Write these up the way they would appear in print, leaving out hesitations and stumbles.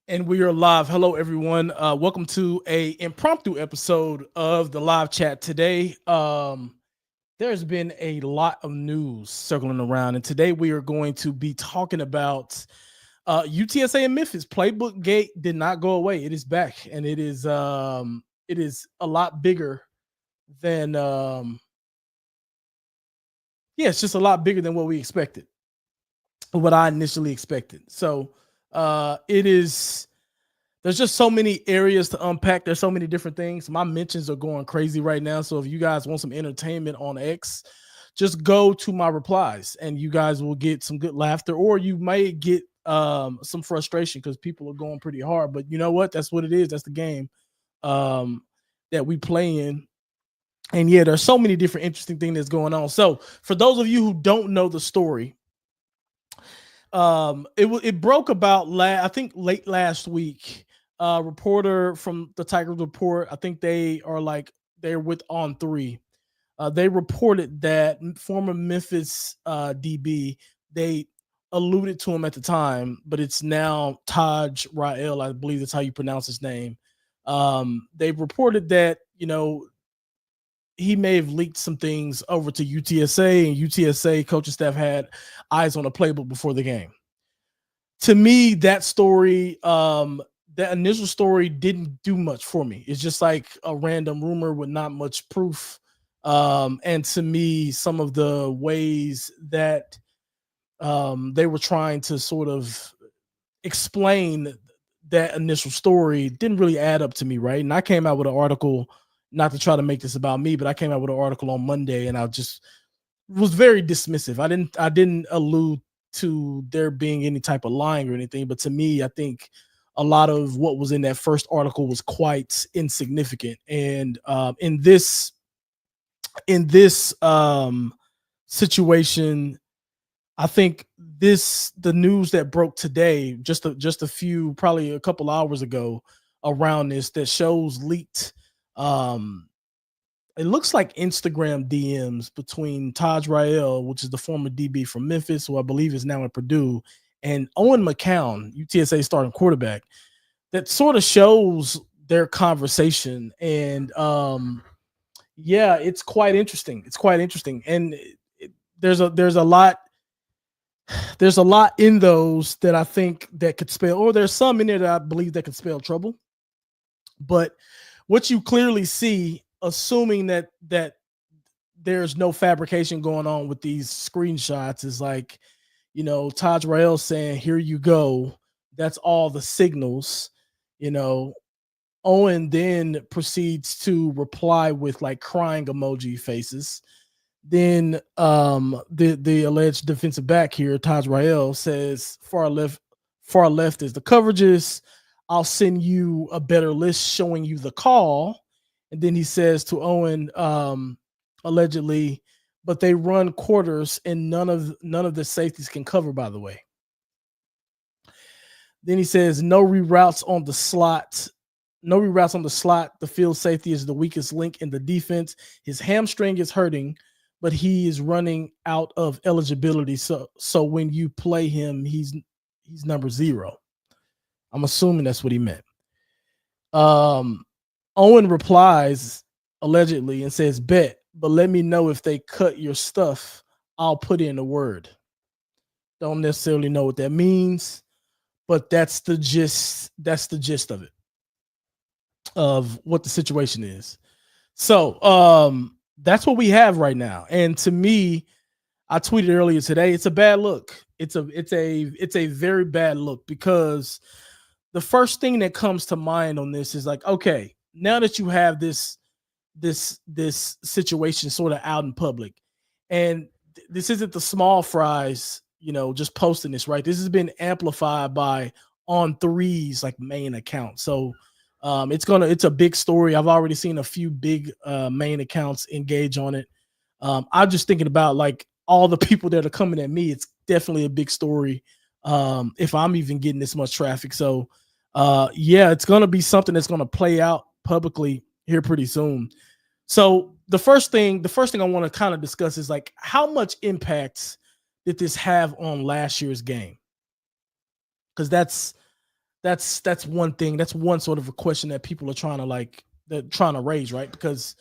And we are live. Hello, everyone. Welcome to a impromptu episode of the live chat today. There's been a lot of news circling around, and today we are going to be talking about UTSA and Memphis. Playbook-Gate did not go away; it is back, and it is a lot bigger than yeah, it's just a lot bigger than what we expected, what I initially expected. So it is there's just so many areas to unpack. There's so many different things. My mentions are going crazy right now. So if you guys want some entertainment on X, just go to my replies and you guys will get some good laughter, or you may get some frustration because people are going pretty hard. But you know what? That's what it is. That's the game um that we play in. And yeah, there's so many different interesting things that's going on. So for those of you who don't know the story, it broke about I think late last week. Reporter from the Tigers Report, I think they're with On Three. They reported that former Memphis DB, they alluded to him at the time, but it's now Tahj Ra-El, I believe that's how you pronounce his name. They reported that he may have leaked some things over to UTSA, and UTSA coaching staff had eyes on a playbook before the game. To me, that initial story didn't do much for me. It's just like a random rumor with not much proof. And to me, some of the ways that they were trying to sort of explain that initial story didn't really add up to me, right? And I came out with an article, not to try to make this about me, but I came out with an article on Monday, and I just was very dismissive. I didn't allude to there being any type of lying or anything, but to me, I think a lot of what was in that first article was quite insignificant. And in this situation, I think the news that broke today, just a few, probably a couple hours ago, around this, that shows leaked. Um, it looks like Instagram DMs between Tahj Ra-El, which is the former DB from Memphis, who I believe is now at Purdue, and Owen McCown, UTSA starting quarterback. That sort of shows their conversation, and yeah, it's quite interesting. It's quite interesting, and there's a lot in those that I think that could spell, or there's some in there that I believe that could spell trouble. But what you clearly see, assuming that there's no fabrication going on with these screenshots, is like, Tahj Ra-El saying, "Here you go." That's all the signals. You know, Owen then proceeds to reply with like crying emoji faces. Then the alleged defensive back here, Tahj Ra-El, says, far left is the coverages. I'll send you a better list showing you the call. And then he says to Owen, allegedly, but they run quarters and none of the safeties can cover, by the way. Then he says, no reroutes on the slot. No reroutes on the slot. The field safety is the weakest link in the defense. His hamstring is hurting, but he is running out of eligibility. So when you play him, he's number 0. I'm assuming that's what he meant. Owen replies allegedly and says, bet, but let me know if they cut your stuff. I'll put in a word. Don't necessarily know what that means, but that's the gist. That's the gist of it, of what the situation is. So that's what we have right now. And to me, I tweeted earlier today, it's a bad look. It's a very bad look, because the first thing that comes to mind on this is like, okay, now that you have this situation sort of out in public, and this isn't the small fries, just posting this, right? This has been amplified by On Three's like main account. So it's a big story. I've already seen a few big main accounts engage on it. I'm just thinking about like all the people that are coming at me. It's definitely a big story. If I'm even getting this much traffic. So yeah, it's gonna be something that's gonna play out publicly here pretty soon. So the first thing I want to kind of discuss is like, how much impact did this have on last year's game? Because that's one thing. That's one sort of a question that people are trying to raise, right? Because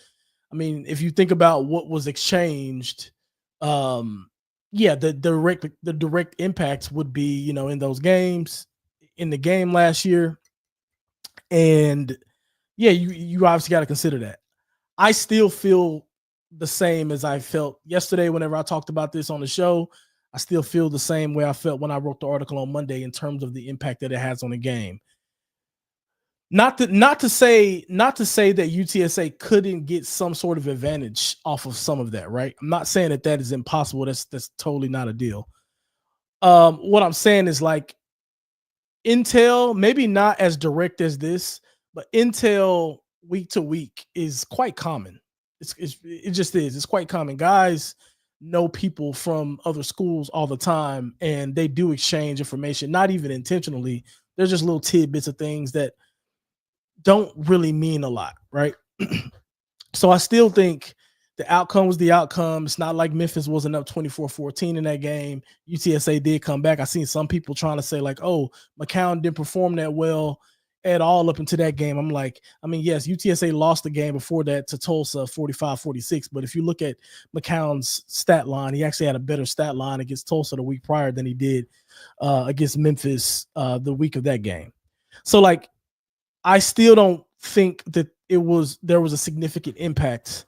I mean, if you think about what was exchanged, um, yeah, the direct impacts would be, in those games, in the game last year, and yeah, you obviously got to consider that. I still feel the same as I felt yesterday whenever I talked about this on the show. I still feel the same way I felt when I wrote the article on Monday in terms of the impact that it has on the game. Not to say that UTSA couldn't get some sort of advantage off of some of that, right? I'm not saying that is impossible. That's totally not a deal. What I'm saying is like intel, maybe not as direct as this, but intel week to week is quite common. It just is. It's quite common. Guys know people from other schools all the time, and they do exchange information, not even intentionally. There's just little tidbits of things that don't really mean a lot, right? So I still think the outcome was the outcome. It's not like Memphis wasn't up 24-14 in that game. UTSA did come back. I seen some people trying to say like, oh, McCown didn't perform that well at all up into that game. I'm like, I mean, yes, UTSA lost the game before that to Tulsa 45-46. But if you look at McCown's stat line, he actually had a better stat line against Tulsa the week prior than he did against Memphis the week of that game. So like, I still don't think that there was a significant impact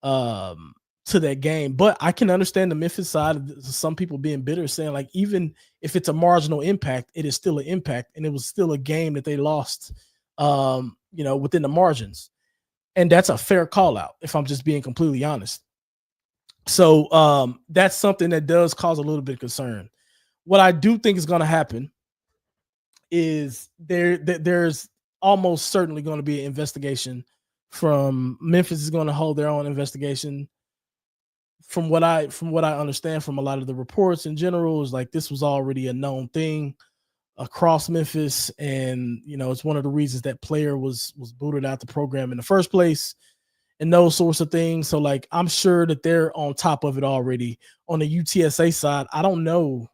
to that game, but I can understand the Memphis side of some people being bitter, saying like, even if it's a marginal impact, it is still an impact, and it was still a game that they lost, within the margins, and that's a fair call out if I'm just being completely honest. So that's something that does cause a little bit of concern. What I do think is going to happen is there's almost certainly going to be an investigation from Memphis is going to hold their own investigation. From what I understand from a lot of the reports in general, is like this was already a known thing across Memphis, and it's one of the reasons that player was booted out the program in the first place, and those sorts of things. So like I'm sure that they're on top of it already. On the UTSA side, I don't know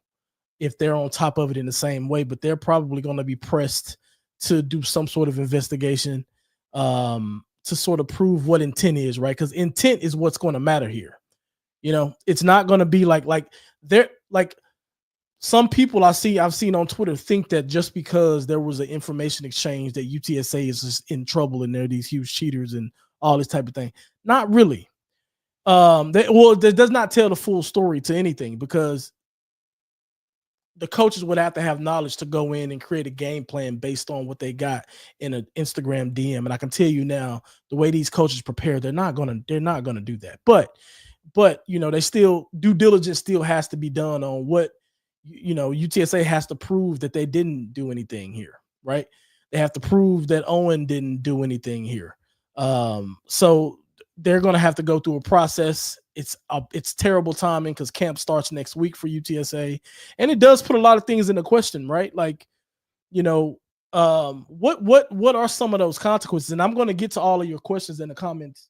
if they're on top of it in the same way, but they're probably going to be pressed to do some sort of investigation to sort of prove what intent is, right? Because intent is what's going to matter here. It's not going to be like they're like some people I've seen on Twitter think that just because there was an information exchange that UTSA is just in trouble and they're these huge cheaters and all this type of thing. Not really. That does not tell the full story to anything, because the coaches would have to have knowledge to go in and create a game plan based on what they got in an Instagram DM. And I can tell you now, the way these coaches prepare, they're not gonna do that. But they still, due diligence still has to be done on what UTSA has to prove that they didn't do anything here, right? They have to prove that Owen didn't do anything here. So they're going to have to go through a process. It's terrible timing because camp starts next week for UTSA, and it does put a lot of things into question, right? Like, what are some of those consequences? And I'm going to get to all of your questions in the comments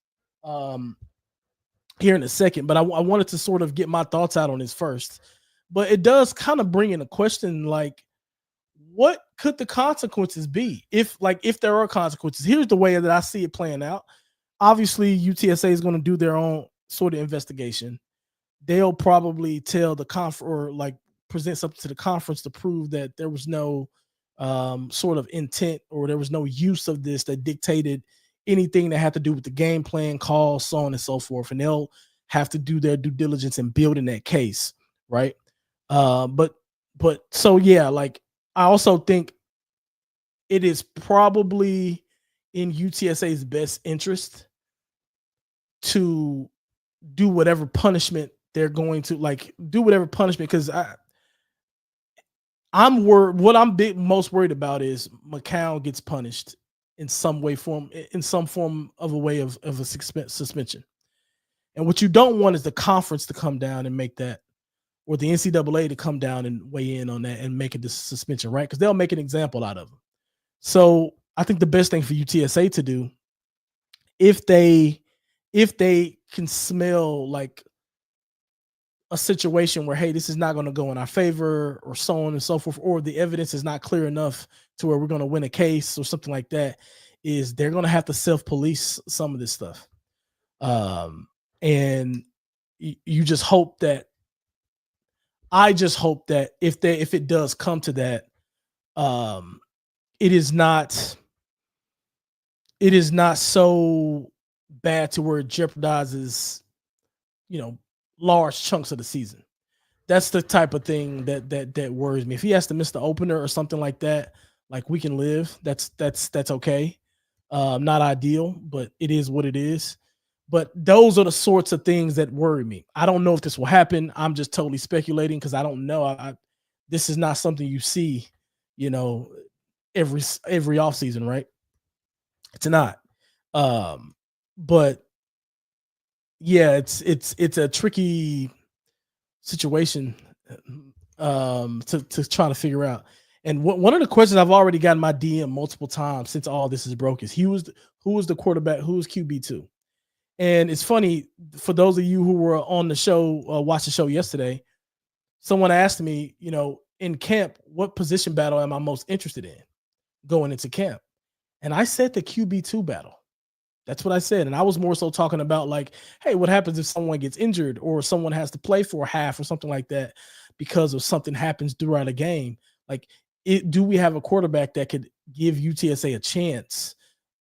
here in a second, but I wanted to sort of get my thoughts out on this first. But it does kind of bring in a question, like, what could the consequences be if there are consequences? Here's the way that I see it playing out. Obviously, UTSA is going to do their own sort of investigation. They'll probably tell the or like present something to the conference to prove that there was no sort of intent, or there was no use of this that dictated anything that had to do with the game plan, calls, so on and so forth. And they'll have to do their due diligence in building that case, right? But so yeah, like I also think it is probably in UTSA's best interest to do whatever punishment they're going to because what I'm most worried about is McCown gets punished in some form of a way of a suspension. And what you don't want is the conference to come down and make that, or the NCAA to come down and weigh in on that and make a suspension, right? Because they'll make an example out of them. So I think the best thing for UTSA to do, if they can smell like a situation where, hey, this is not going to go in our favor, or so on and so forth, or the evidence is not clear enough to where we're going to win a case or something like that, is they're going to have to self-police some of this stuff. And you just hope that, I just hope that if it does come to that, it is not so bad to where it jeopardizes, large chunks of the season. That's the type of thing that worries me. If he has to miss the opener or something like that, like, we can live. That's okay. Not ideal, but it is what it is. But those are the sorts of things that worry me. I don't know if this will happen. I'm just totally speculating because I don't know. This is not something you see, every offseason, right? It's not. But yeah, it's a tricky situation to try to figure out. And one of the questions I've already gotten my DM multiple times since all this is broke is, who was the quarterback? Who was QB2? And it's funny, for those of you who were on the show, watched the show yesterday, someone asked me, in camp, what position battle am I most interested in going into camp? And I said the QB2 battle. That's what I said. And I was more so talking about, like, hey, what happens if someone gets injured or someone has to play for a half or something like that because of something happens throughout a game? Like, do we have a quarterback that could give UTSA a chance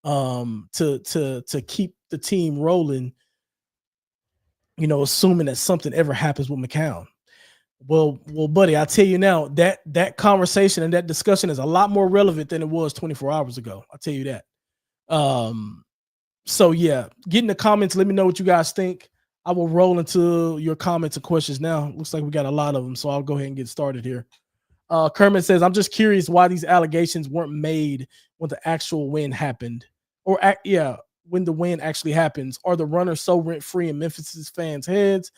to keep the team rolling, assuming that something ever happens with McCown? Well, buddy, I'll tell you now, that conversation and that discussion is a lot more relevant than it was 24 hours ago. I'll tell you that. So yeah, get in the comments. Let me know what you guys think. I will roll into your comments and questions now. Looks like we got a lot of them, so I'll go ahead and get started here. Kermit says, I'm just curious why these allegations weren't made when the actual win happened. Or when the win actually happens. Are the runners so rent-free in Memphis' fans' heads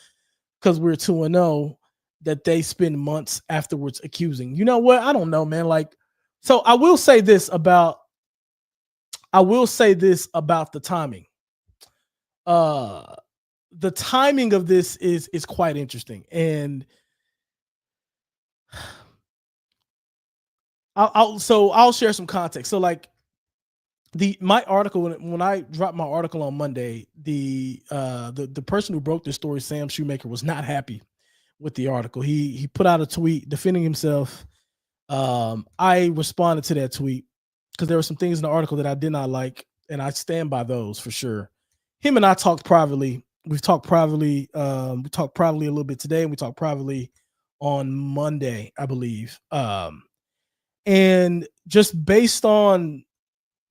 because we're 2-0 that they spend months afterwards accusing? You know what? I don't know, man. Like, so I will say this about the timing. The timing of this is quite interesting. And I'll share some context. So, like, my article, when I dropped my article on Monday, the person who broke this story, Sam Shoemaker, was not happy with the article. He put out a tweet defending himself. I responded to that tweet because there were some things in the article that I did not like, and I stand by those for sure. Him and I talked privately. We've talked privately. We talked privately a little bit today, and we talked privately on Monday, I believe. And just based on,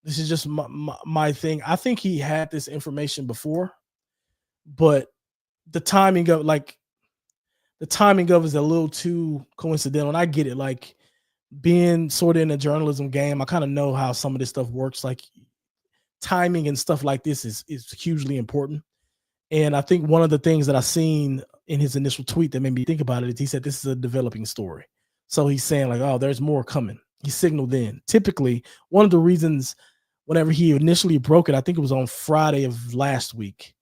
this is just my thing, I think he had this information before, but the timing of is a little too coincidental. And I get it. Like, being sort of in a journalism game, I kind of know how some of this stuff works. Like, timing and stuff like this is hugely important. And I think one of the things that I seen in his initial tweet that made me think about it is he said this is a developing story. So he's saying, like, oh, there's more coming. He signaled in. Typically, one of the reasons whenever he initially broke it, I think it was on Friday of last week,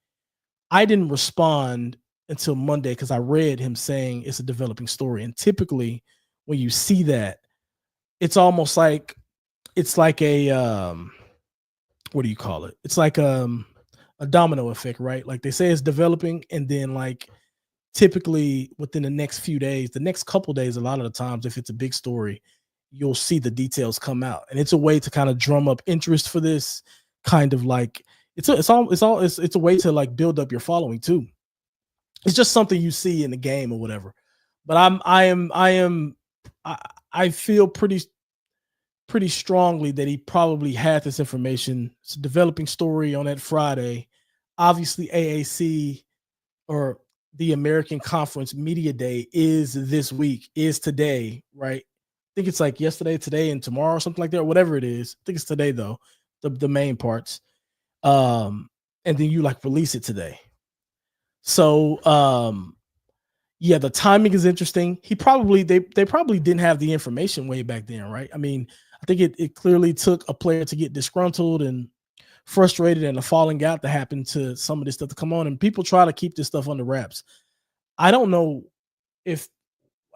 I didn't respond until Monday because I read him saying it's a developing story. And typically when you see that, it's almost like, it's like a what do you call it? It's like a domino effect, right? Like, they say it's developing, and then, like, typically within the next few days, the next couple days, a lot of the times, if it's a big story, you'll see the details come out. And it's a way to kind of drum up interest for this, kind of like, it's a way to, like, build up your following too. It's just something you see in the game or whatever. But I feel pretty strongly that he probably had this information. It's a developing story on that Friday. Obviously, AAC, or the American Conference Media Day, is this week, is today, right? I think it's like yesterday, today, and tomorrow, or something like that, whatever it is. I think it's today, though, the main parts. And then you, like, release it today. So, yeah, the timing is interesting. They probably didn't have the information way back then, right? I mean, I think it clearly took a player to get disgruntled and frustrated, and a falling out to happen to some of this stuff to come on. And people try to keep this stuff under wraps. I don't know if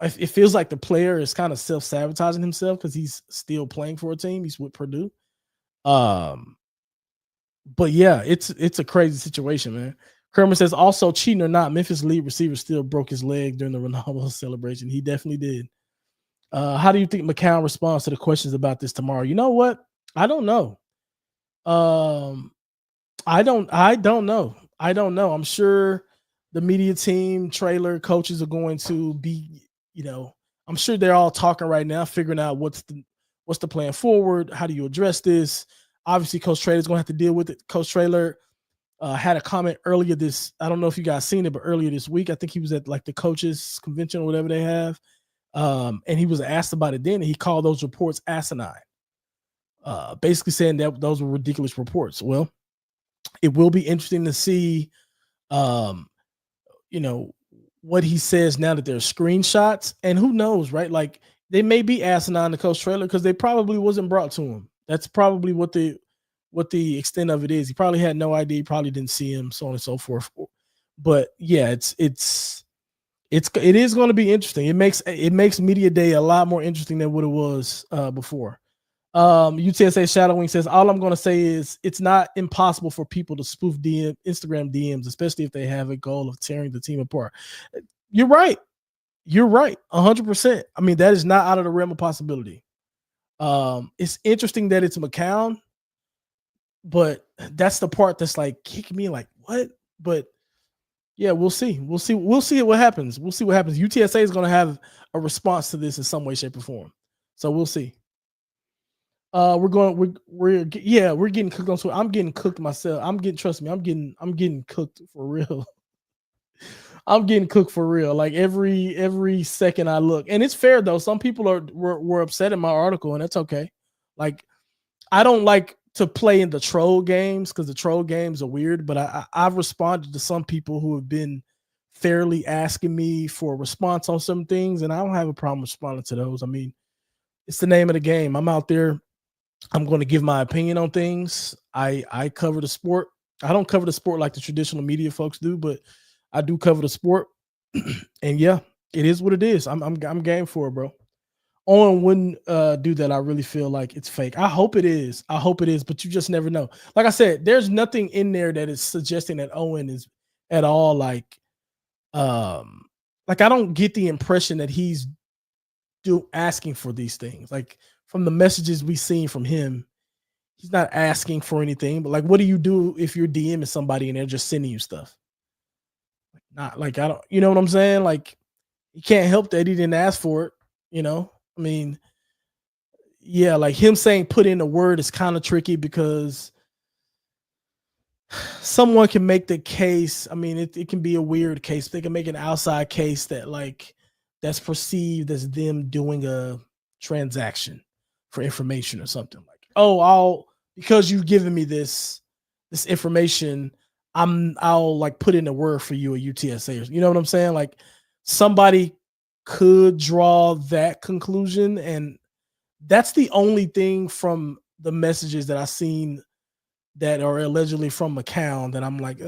it feels like the player is kind of self-sabotaging himself because he's still playing for a team. He's with Purdue. Um, but yeah, it's a crazy situation, man. Kermit says, also cheating or not, Memphis lead receiver still broke his leg during the Ronaldo celebration. He definitely did. How do you think McCown responds to the questions about this tomorrow? You know what? I don't know. I don't know. I don't know. I'm sure the media team, trailer, coaches are going to be, I'm sure they're all talking right now, figuring out what's the plan forward. How do you address this? Obviously, Coach Traylor's going to have to deal with it. Coach Traylor had a comment earlier I don't know if you guys seen it, but earlier this week, I think he was at like the coaches convention or whatever they have. And he was asked about it then, and he called those reports asinine, basically saying that those were ridiculous reports. Well, it will be interesting to see, what he says now that there's screenshots, and who knows, right? Like they may be asinine to Coach Traylor because they probably wasn't brought to him. That's probably what the extent of it is. He probably had no idea, probably didn't see him, so on and so forth. But yeah, it is going to be interesting. It makes media day a lot more interesting than what it was before. UTSA Shadowwing says, all I'm going to say is it's not impossible for people to spoof Instagram DMs, especially if they have a goal of tearing the team apart. You're right. 100%. I mean, that is not out of the realm of possibility. It's interesting that it's McCown, but that's the part that's like kicking me like, what? But yeah, we'll see. We'll see what happens. UTSA is going to have a response to this in some way, shape, or form. So we'll see. We're getting cooked on Twitter. I'm getting cooked myself. Trust me, I'm getting cooked for real. I'm getting cooked for real. Like every second I look, and it's fair though. Some people were upset in my article, and that's okay. Like I don't like to play in the troll games because the troll games are weird. But I've responded to some people who have been fairly asking me for a response on some things, and I don't have a problem responding to those. I mean, it's the name of the game. I'm out there. I'm going to give my opinion on things. I cover the sport. I don't cover the sport like the traditional media folks do, but I do cover the sport. And yeah, it is what it is. I'm game for it, bro. Owen wouldn't do that. I really feel like it's fake. I hope it is, but you just never know. Like I said, there's nothing in there that is suggesting that Owen is at all like I don't get the impression that he's asking for these things. Like from the messages we've seen from him, he's not asking for anything. But like, what do you do if you're DMing somebody and they're just sending you stuff? Not like I don't, you know what I'm saying? Like, you can't help that he didn't ask for it. I mean, yeah, like him saying put in a word is kind of tricky because someone can make the case. I mean, it can be a weird case. They can make an outside case that like that's perceived as them doing a transaction for information or something like, oh, because you've given me this information, I'll like put in a word for you at UTSA. You know what I'm saying? Like somebody could draw that conclusion, and that's the only thing from the messages that I've seen that are allegedly from McCown that I'm like,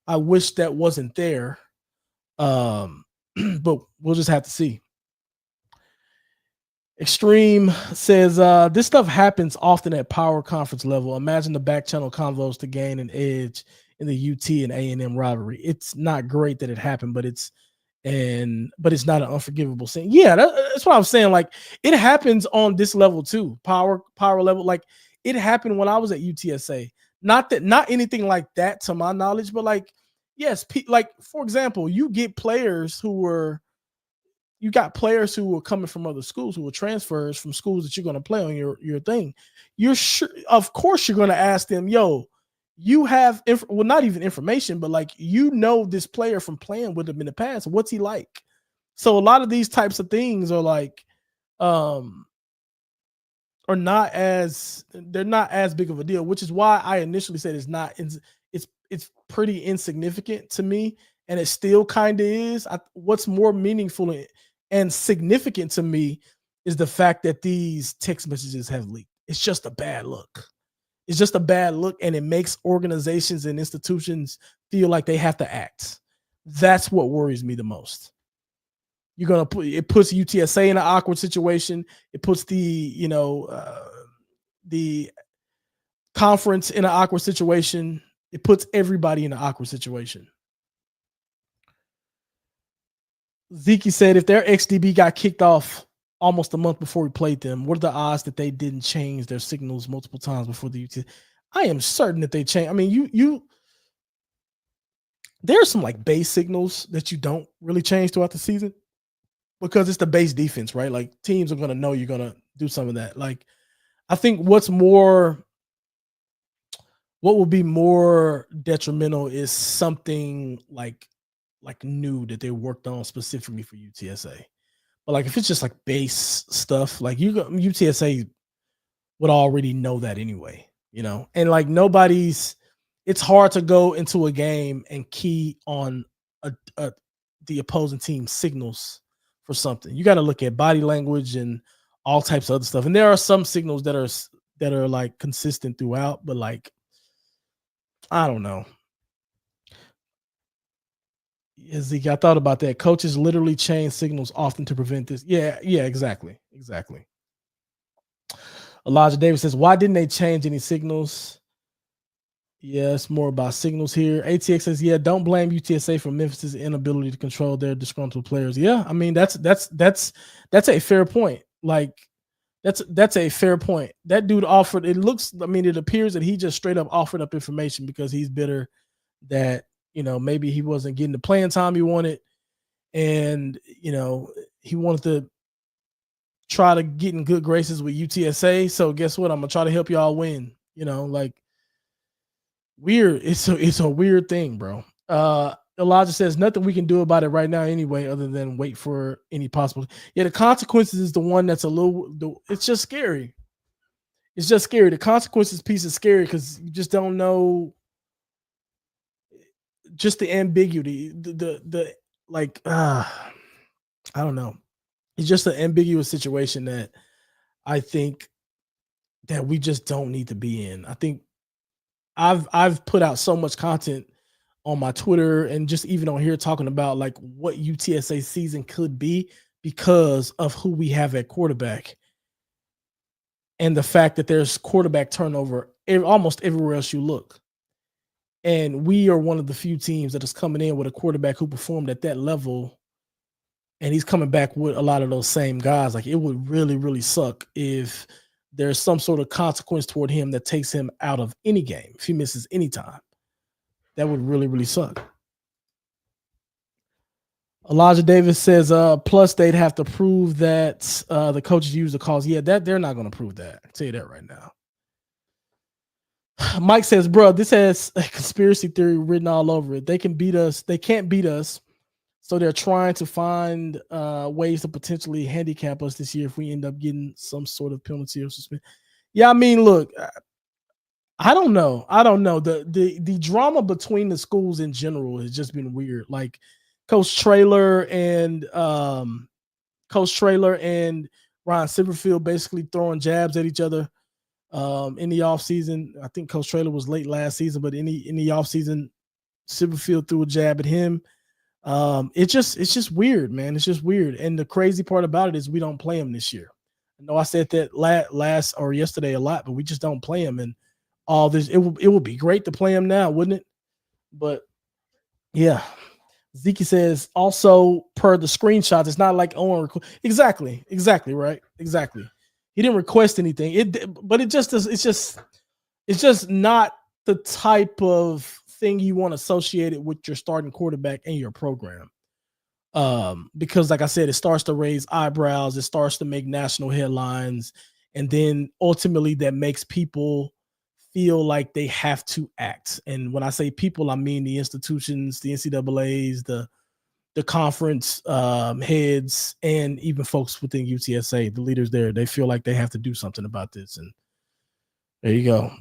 I wish that wasn't there. But we'll just have to see. Extreme says, this stuff happens often at power conference level. Imagine the back channel convos to gain an edge in the UT and A&M rivalry. It's not great that it happened, but it's not an unforgivable sin. Yeah, that's what I'm saying. Like it happens on this level too, power level. Like it happened when I was at UTSA. Not anything like that to my knowledge, but like yes, like for example, you got players who were coming from other schools who were transfers from schools that you're going to play on your thing. You're sure, of course, you're going to ask them, yo, you have not even information, but like this player from playing with him in the past. What's he like? So a lot of these types of things are like they're not as big of a deal, which is why I initially said it's pretty insignificant to me, and it still kind of is. What's more meaningful and significant to me is the fact that these text messages have leaked. It's just a bad look. And it makes organizations and institutions feel like they have to act. That's what worries me the most. it puts UTSA in an awkward situation. It puts the conference in an awkward situation. It puts everybody in an awkward situation. Zeke said if their XDB got kicked off almost a month before we played them, what are the odds that they didn't change their signals multiple times before the UT? I am certain that they changed. I mean, there's some like base signals that you don't really change throughout the season because it's the base defense, right? Like teams are going to know you're going to do some of that. Like I think what will be more detrimental is something like new that they worked on specifically for UTSA. But like if it's just like base stuff, like UTSA would already know that anyway, and like it's hard to go into a game and key on the opposing team's signals for something. You got to look at body language and all types of other stuff. And there are some signals that are like consistent throughout, but like, I don't know. Yeah, Zeke, I thought about that. Coaches literally change signals often to prevent this. Yeah, exactly. Elijah Davis says, why didn't they change any signals? Yeah, it's more about signals here. ATX says, yeah, don't blame UTSA for Memphis' inability to control their disgruntled players. Yeah, I mean, that's a fair point. Like, that's a fair point. That dude offered, it appears that he just straight up offered up information because he's bitter that, maybe he wasn't getting the playing time he wanted. And, he wanted to try to get in good graces with UTSA. So guess what? I'm going to try to help y'all win, like weird. It's a weird thing, bro. Elijah says nothing we can do about it right now anyway, other than wait for any possible. Yeah, the consequences is the one that's it's just scary. It's just scary. The consequences piece is scary because you just don't know. Just the ambiguity, I don't know. It's just an ambiguous situation that I think that we just don't need to be in. I think I've put out so much content on my Twitter and just even on here talking about like what UTSA season could be because of who we have at quarterback and the fact that there's quarterback turnover almost everywhere else you look. And we are one of the few teams that is coming in with a quarterback who performed at that level. And he's coming back with a lot of those same guys. Like it would really, really suck if there's some sort of consequence toward him that takes him out of any game. If he misses any time, that would really, really suck. Elijah Davis says, plus they'd have to prove that the coaches use the calls. Yeah, that they're not going to prove that. I'll tell you that right now. Mike says, bro, this has a conspiracy theory written all over it. They can beat us. They can't beat us. So they're trying to find ways to potentially handicap us this year if we end up getting some sort of penalty or suspension. Yeah, I mean, look, I don't know. The drama between the schools in general has just been weird. Like Coach Traylor and Ryan Silverfield basically throwing jabs at each other in the offseason. I think Coach Traylor was late last season, but in the offseason, Silverfield threw a jab at him. It's just weird, man. It's just weird. And the crazy part about it is we don't play him this year. I know I said that last or yesterday a lot, but we just don't play him. And all this, it would be great to play him now, wouldn't it? But yeah. Zeke says also per the screenshots, it's not like Owen. Exactly, right? Exactly. He didn't request anything. But it just does. It's just not the type of thing you want associated with your starting quarterback and your program. Because like I said, it starts to raise eyebrows. It starts to make national headlines. And then ultimately that makes people feel like they have to act. And when I say people, I mean the institutions, the NCAAs, the conference heads, and even folks within UTSA, the leaders there. They feel like they have to do something about this. And there you go.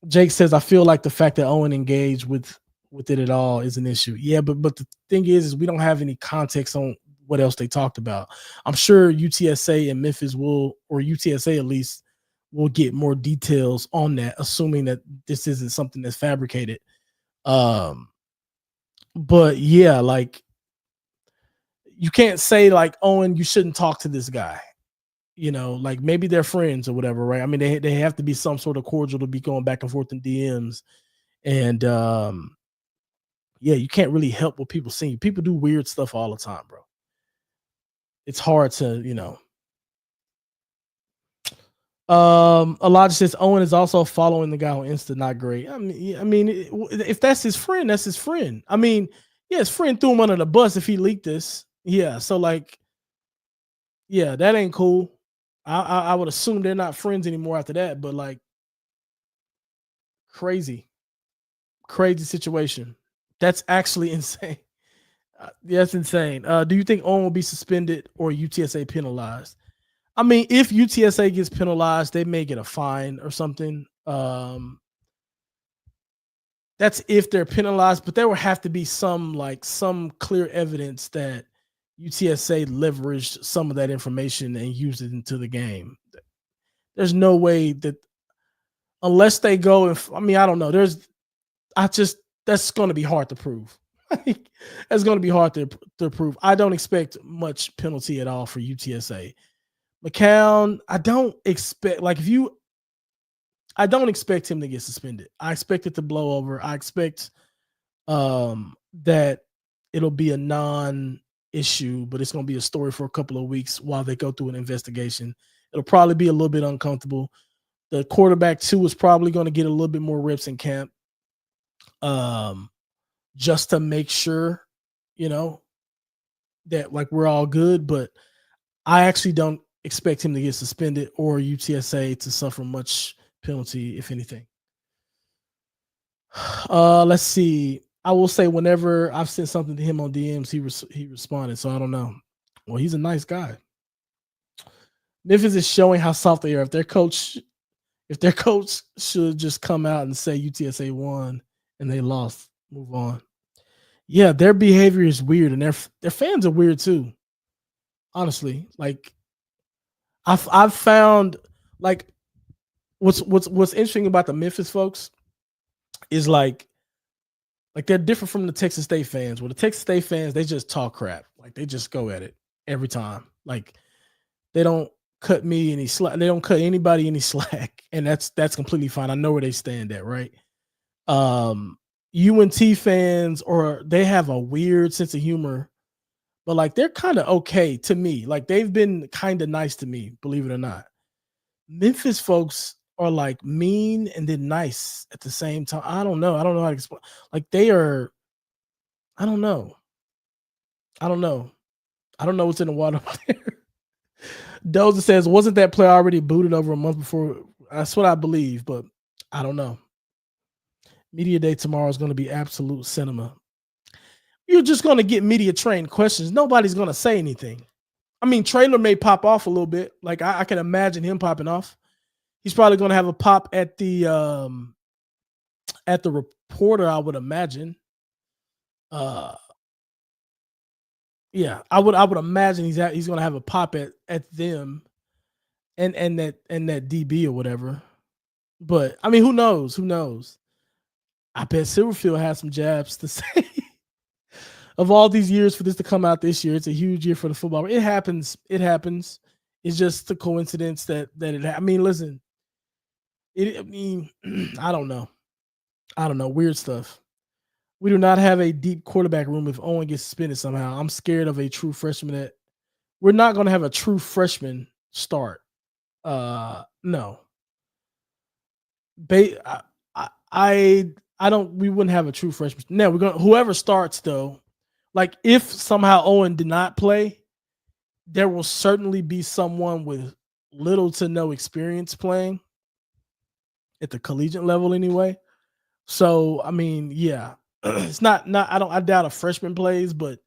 Jake says, I feel like the fact that Owen engaged with it at all is an issue. Yeah, but the thing is we don't have any context on what else they talked about. I'm sure UTSA and Memphis will, or UTSA at least, will get more details on that, assuming that this isn't something that's fabricated. But yeah, like you can't say like, Owen, you shouldn't talk to this guy. You know, like maybe they're friends or whatever, right? I mean, they have to be some sort of cordial to be going back and forth in DMs. And yeah, you can't really help what people see. People do weird stuff all the time, bro. It's hard to, you know. Elijah says Owen is also following the guy on Insta. Not great. I mean, if that's his friend, that's his friend. I mean, yeah, his friend threw him under the bus if he leaked this. Yeah, so like, yeah, that ain't cool. I would assume they're not friends anymore after that. But like, crazy situation. That's actually insane. That's insane. Do you think Owen will be suspended or UTSA penalized? I mean, if UTSA gets penalized, they may get a fine or something. That's if they're penalized, but there will have to be some clear evidence that UTSA leveraged some of that information and used it into the game. There's no way that unless they go and I don't know. That's going to be hard to prove. That's going to be hard to prove. I don't expect much penalty at all for UTSA. McCown, I don't expect him to get suspended. I expect it to blow over. I expect that it'll be a non-issue, but it's going to be a story for a couple of weeks while they go through an investigation. It'll probably be a little bit uncomfortable. The quarterback too is probably going to get a little bit more reps in camp, just to make sure, you know, that like we're all good. But I actually don't expect him to get suspended or UTSA to suffer much penalty, if anything. Let's see. I will say whenever I've sent something to him on DMs, he responded. So I don't know. Well, he's a nice guy. Memphis is showing how soft they are. If their coach should just come out and say UTSA won and they lost, move on. Yeah, their behavior is weird, and their fans are weird too. Honestly, like I've found like what's interesting about the Memphis folks is like they're different from the Texas State fans. Well, the Texas State fans, they just talk crap. Like they just go at it every time. Like they don't cut me any slack. They don't cut anybody any slack, and that's completely fine. I know where they stand at, right? UNT fans, or they have a weird sense of humor, but like they're kind of okay to me. Like they've been kind of nice to me, believe it or not. Memphis folks are like mean and then nice at the same time. I don't know how to explain. Like they are. I don't know what's in the water out there. Doza says, wasn't that player already booted over a month before? That's what I believe, but I don't know. Media day tomorrow is going to be absolute cinema. You're just going to get media trained questions. Nobody's going to say anything. I mean, Traylor may pop off a little bit. Like I can imagine him popping off. He's probably going to have a pop at the reporter, I would imagine. Yeah, I would imagine he's going to have a pop at them and that DB or whatever. But I mean, who knows? I bet Silverfield has some jabs to say. Of all these years for this to come out this year, it's a huge year for the football. It happens. It's just a coincidence that it. I mean, listen. I don't know. Weird stuff. We do not have a deep quarterback room if Owen gets suspended somehow. I'm scared of a true freshman. We're not going to have a true freshman start. No. I don't. We wouldn't have a true freshman. No, whoever starts though. Like if somehow Owen did not play, there will certainly be someone with little to no experience playing at the collegiate level anyway. So I mean, yeah, it's not. I doubt a freshman plays, but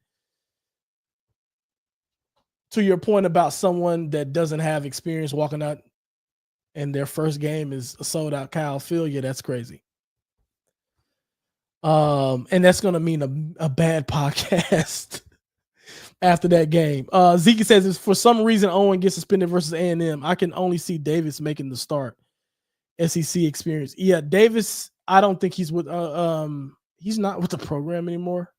to your point about someone that doesn't have experience walking out and their first game is a sold out Kyle Field, yeah, that's crazy. And that's going to mean a bad podcast after that game. Zeke says, if for some reason Owen gets suspended versus A&M, I can only see Davis making the start. SEC experience. Yeah, Davis, I don't think he's with he's not with the program anymore.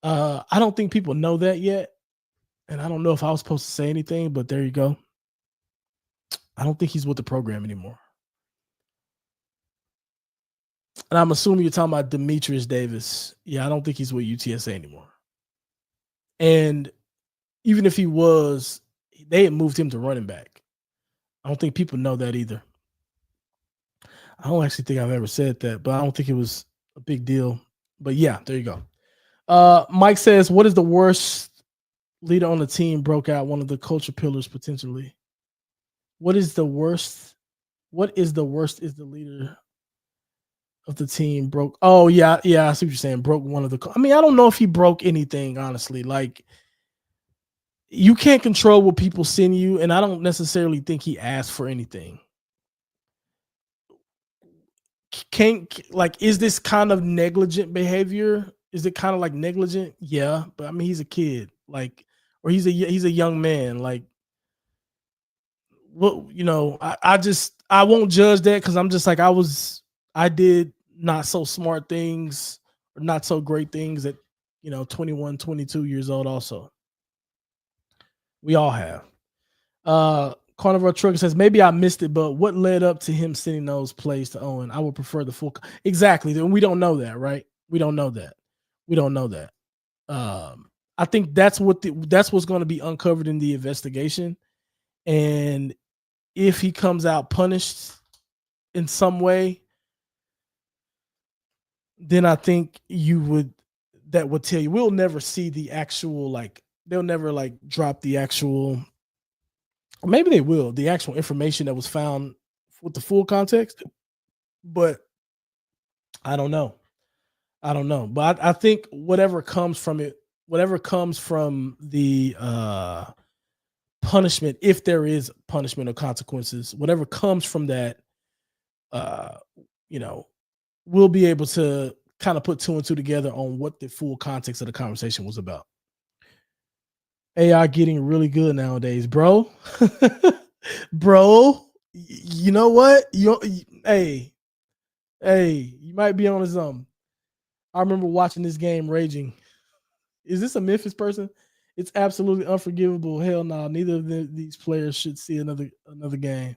I don't think people know that yet, and I don't know if I was supposed to say anything, but there you go. I don't think he's with the program anymore. And I'm assuming you're talking about Demetrius Davis. Yeah, I don't think he's with UTSA anymore. And even if he was, they had moved him to running back. I don't think people know that either. I don't actually think I've ever said that, but I don't think it was a big deal. But yeah, there you go. Mike says, what is the worst leader on the team broke out? One of the culture pillars potentially. What is the worst? What is the worst is the leader of the team broke? Oh, yeah. I see what you're saying. Broke one of the. I mean, I don't know if he broke anything, honestly. Like, you can't control what people send you, and I don't necessarily think he asked for anything. Is this kind of negligent behavior? Is it kind of like negligent? Yeah, but I mean, he's a kid, or he's a young man. Like, what I won't judge that because I'm just like I did not so smart things or not so great things at 21, 22 years old. Also, we all have. Carnival Trucker says, maybe I missed it, but what led up to him sending those plays to Owen? I would prefer the full. Exactly. We don't know that, right? We don't know that. I think that's what's going to be uncovered in the investigation. And if he comes out punished in some way, then I think that would tell you. We'll never see the actual, they'll never drop the actual. Maybe they will, the actual information that was found with the full context, but I don't know. But I think whatever comes from it, whatever comes from the punishment, if there is punishment or consequences, whatever comes from that, we'll be able to kind of put two and two together on what the full context of the conversation was about. AI getting really good nowadays, bro. Bro, you know what? Hey, you might be on his own. I remember watching this game raging. Is this a Memphis person? It's absolutely unforgivable. Hell no, neither of these players should see another game.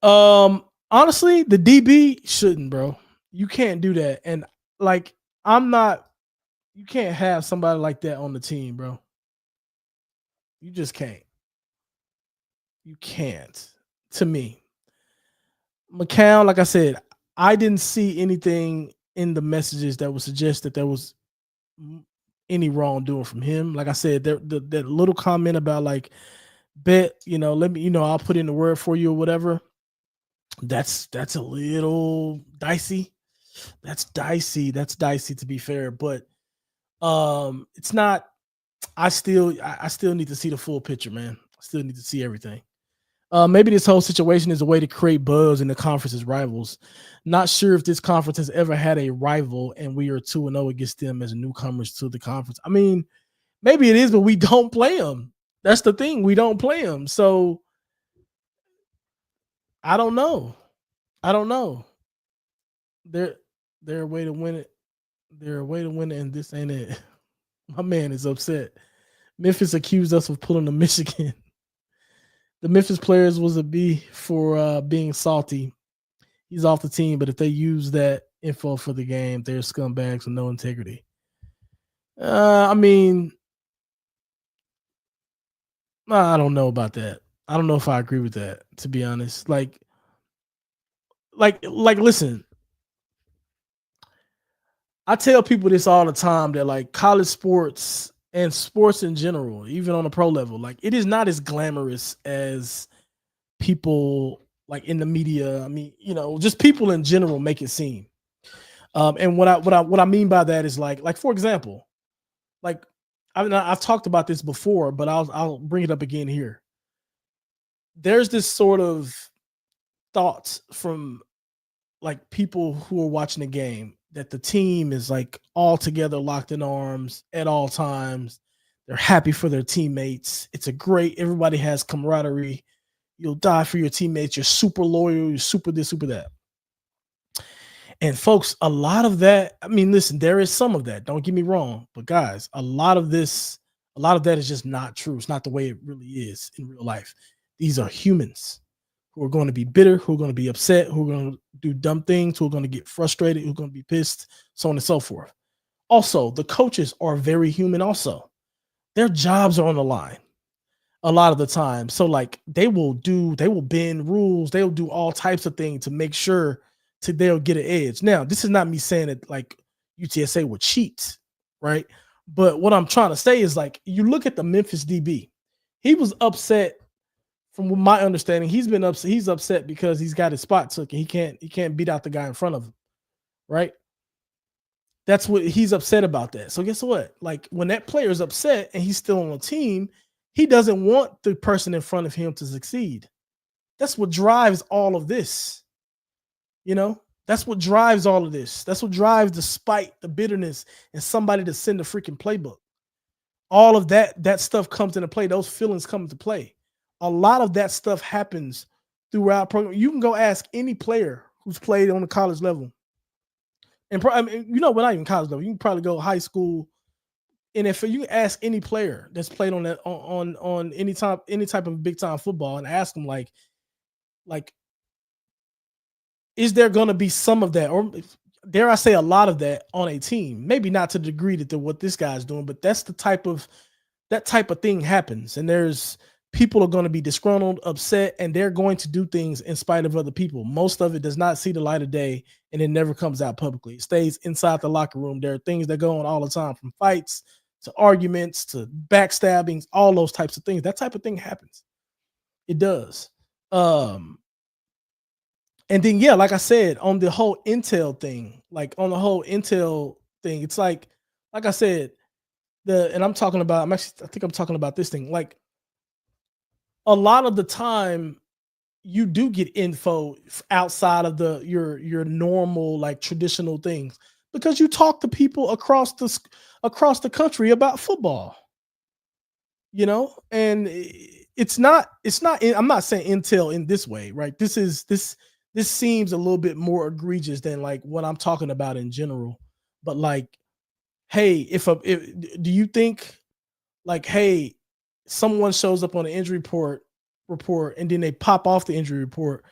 Honestly, the DB shouldn't, bro. You can't do that. And you can't have somebody like that on the team, bro. You just can't. You can't. To me, McCown, like I said, I didn't see anything in the messages that would suggest that there was any wrongdoing from him. Like I said, that little comment about bet, let me, I'll put in the word for you or whatever. That's a little dicey. That's dicey to be fair, but it's not. I still need to see the full picture, man. I still need to see everything. Maybe this whole situation is a way to create buzz in the conference's rivals. Not sure if this conference has ever had a rival and we are 2-0 against them as newcomers to the conference. I mean, maybe it is, but we don't play them. That's the thing. We don't play them. So I don't know. They're a way to win it. They're a way to win it, and this ain't it. My man is upset. Memphis accused us of pulling a Michigan. The Memphis players was a B for being salty. He's off the team, but if they use that info for the game, they're scumbags with no integrity. I mean, I don't know about that. I don't know if I agree with that, to be honest. Listen, I tell people this all the time that college sports and sports in general, even on a pro level, it is not as glamorous as people in the media. I mean, just people in general make it seem. And what I mean by that is for example, I've talked about this before, but I'll bring it up again here. There's this sort of thought from people who are watching the game that the team is all together, locked in arms at all times. They're happy for their teammates. Everybody has camaraderie. You'll die for your teammates. You're super loyal. You're super this, super that. And folks, a lot of that, I mean, listen, there is some of that. Don't get me wrong, but guys, a lot of that is just not true. It's not the way it really is in real life. These are humans who are going to be bitter, who are going to be upset, who are going to do dumb things, who are going to get frustrated, who are going to be pissed, so on and so forth. Also, the coaches are very human also. Their jobs are on the line a lot of the time. So like they will bend rules, they'll do all types of things to make sure they'll get an edge. Now, this is not me saying that like UTSA would cheat, right? But what I'm trying to say is like you look at the Memphis DB, he was upset from my understanding. He's upset because he's got his spot took and he can't beat out the guy in front of him, right? That's what he's upset about that. So guess what? Like when that player is upset and he's still on the team, he doesn't want the person in front of him to succeed. That's what drives all of this. You know, that's what drives all of this. That's what drives the spite, the bitterness, and somebody to send a freaking playbook. All of that stuff comes into play. Those feelings come into play. A lot of that stuff happens throughout program. You can go ask any player who's played on the college level. And I mean, you know, we're not even college level. You can probably go high school, NFL. You can ask any player that's played on that on any type of big time football and ask them like is there going to be some of that, or dare I say a lot of that on a team? Maybe not to the degree that what this guy's doing, but that's that type of thing happens. And there's people are going to be disgruntled, upset, and they're going to do things in spite of other people. Most of it does not see the light of day, and it never comes out publicly. It stays inside the locker room. There are things that go on all the time, from fights to arguments to backstabbings, all those types of things. That type of thing happens. It does. And then, yeah, like I said, on the whole intel thing, it's like I said, and I'm talking about, I think I'm talking about this thing. Like a lot of the time you do get info outside of your normal, like traditional things, because you talk to people across the country about football, you know, and it's not, I'm not saying intel in this way, right? This seems a little bit more egregious than like what I'm talking about in general. But like, hey, if do you think like, hey, someone shows up on the injury report and then they pop off the injury report,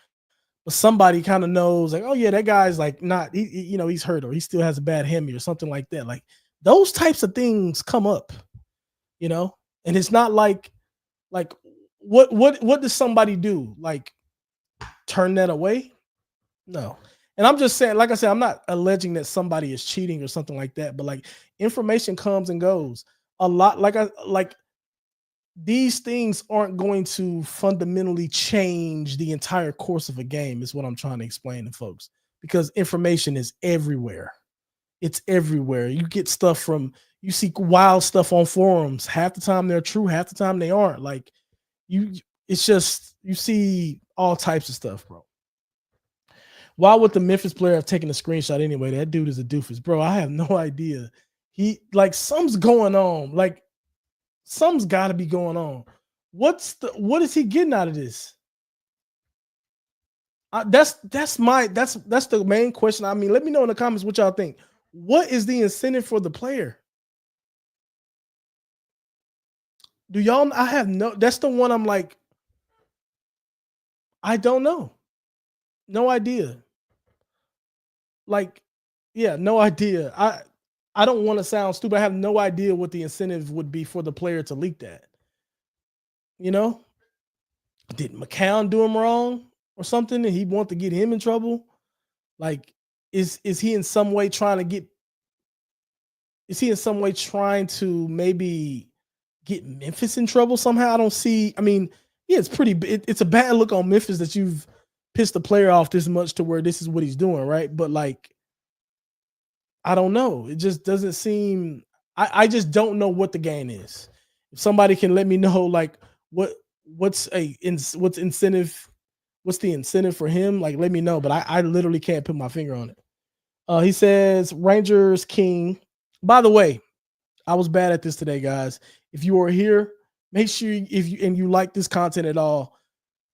but somebody kind of knows like, oh yeah, that guy's like not, you know, he's hurt or he still has a bad hammy or something like that. Like those types of things come up, you know, and it's not like what does somebody do? Like turn that away? No. And I'm just saying, like I said, I'm not alleging that somebody is cheating or something like that, but like information comes and goes. A lot like these things aren't going to fundamentally change the entire course of a game, is what I'm trying to explain to folks, because information is everywhere. It's everywhere. You see wild stuff on forums. Half the time they're true, half the time they aren't. Like it's just, you see all types of stuff, bro. Why would the Memphis player have taken a screenshot anyway? That dude is a doofus, bro. I have no idea. He like something's going on. Like something's got to be going on. What is he getting out of this? That's the main question. I mean, let me know in the comments what y'all think. What is the incentive for the player? Do y'all? I have no. That's the one I'm like, I don't know. No idea. Like, yeah, no idea. I don't want to sound stupid. I have no idea what the incentive would be for the player to leak that. You know, did McCown do him wrong or something, and he want to get him in trouble? Like, is he in some way trying to get? Is he in some way trying to maybe get Memphis in trouble somehow? I don't see. I mean, yeah, it's a bad look on Memphis that you've pissed the player off this much to where this is what he's doing, right? But like, I don't know. It just doesn't seem. I just don't know what the game is. If somebody can let me know, like what's the incentive for him? Like, let me know. But I literally can't put my finger on it. He says Rangers King. By the way, I was bad at this today, guys. If you are here, make sure if you like this content at all,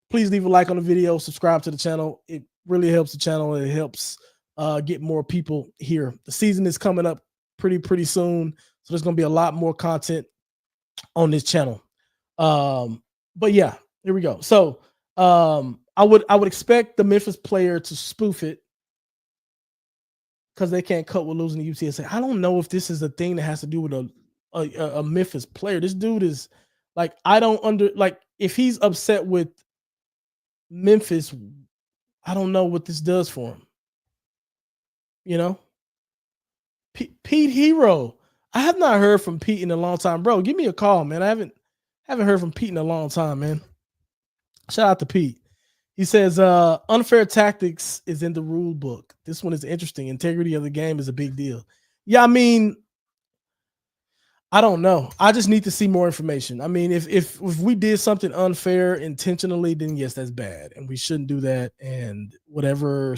please leave a like on the video, subscribe to the channel. It really helps the channel. It helps get more people here. The season is coming up pretty soon, so there's going to be a lot more content on this channel. But yeah, here we go. So I would expect the Memphis player to spoof it because they can't cut with losing to UTSA. I don't know if this is a thing that has to do with a Memphis player. This dude is like, I don't if he's upset with Memphis, I don't know what this does for him. You know, Pete Hero. I have not heard from Pete in a long time, bro. Give me a call, man. I haven't heard from Pete in a long time, man. Shout out to Pete. He says, unfair tactics is in the rule book. This one is interesting. Integrity of the game is a big deal. Yeah, I mean, I don't know. I just need to see more information. I mean, if we did something unfair intentionally, then yes, that's bad, and we shouldn't do that. And whatever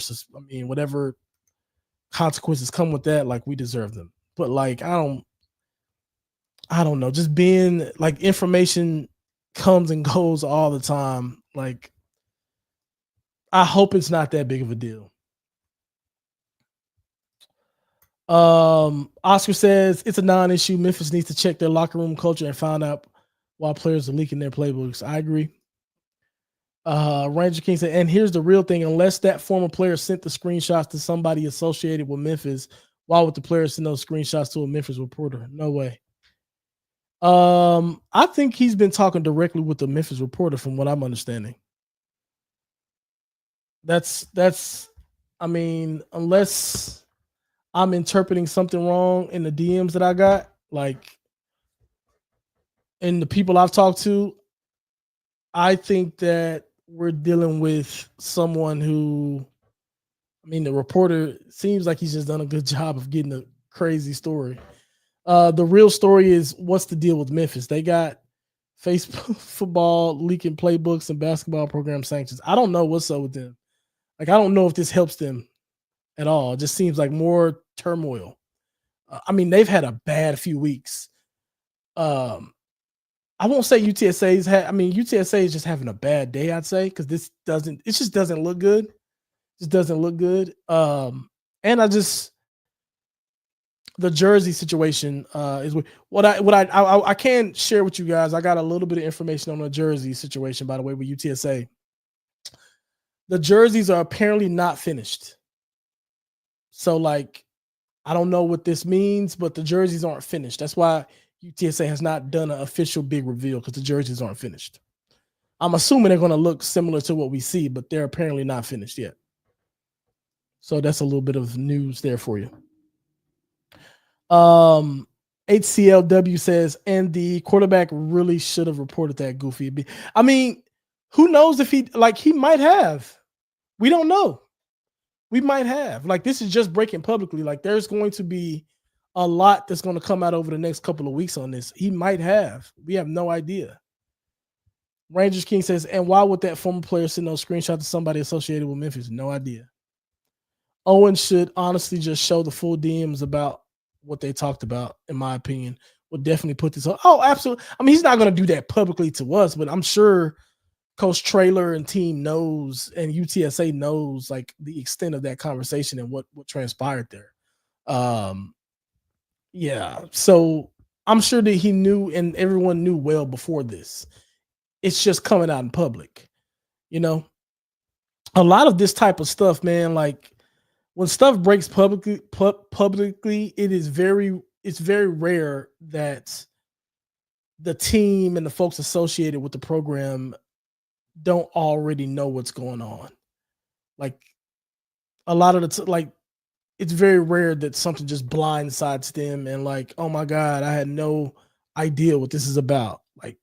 consequences come with that, like, we deserve them. But like, I don't know. Just being like, information comes and goes all the time. Like, I hope it's not that big of a deal. Oscar says it's a non-issue. Memphis needs to check their locker room culture and find out why players are leaking their playbooks. I agree. Ranger King said, and here's the real thing: unless that former player sent the screenshots to somebody associated with Memphis, why would the player send those screenshots to a Memphis reporter? No way. I think he's been talking directly with the Memphis reporter, from what I'm understanding. That's I mean, unless I'm interpreting something wrong in the DMs that I got, like, and the people I've talked to, I think that we're dealing with someone who, I mean, the reporter seems like he's just done a good job of getting a crazy story. The real story is, what's the deal with Memphis? They got Facebook football leaking playbooks and basketball program sanctions. I don't know what's up with them. Like, I don't know if this helps them at all. It just seems like more turmoil. I mean, they've had a bad few weeks. I won't say UTSA's had. I mean, UTSA is just having a bad day, I'd say, because it just doesn't look good. It just doesn't look good. And the jersey situation is what I can share with you guys. I got a little bit of information on the jersey situation, by the way, with UTSA. The jerseys are apparently not finished. So, like, I don't know what this means, but the jerseys aren't finished. That's why UTSA has not done an official big reveal, because the jerseys aren't finished. I'm assuming they're going to look similar to what we see, but they're apparently not finished yet. So that's a little bit of news there for you. HCLW says, and the quarterback really should have reported that goofy. I mean, who knows if he might have. We don't know. We might have. Like, this is just breaking publicly. Like, there's going to be a lot that's going to come out over the next couple of weeks on this. He might have. We have no idea. Rangers King says, and why would that former player send those screenshots to somebody associated with Memphis? No idea. Owen should honestly just show the full DMs about what they talked about, in my opinion. Would definitely put this on. Oh, absolutely. I mean, he's not going to do that publicly to us, but I'm sure Coach Traylor and team knows, and UTSA knows, like, the extent of that conversation and what transpired there. Yeah. So I'm sure that he knew, and everyone knew well before this. It's just coming out in public. You know, a lot of this type of stuff, man, like, when stuff breaks publicly, it's very rare that the team and the folks associated with the program don't already know what's going on. Like, a lot of it's very rare that something just blindsides them and, like, oh my God, I had no idea what this is about. Like,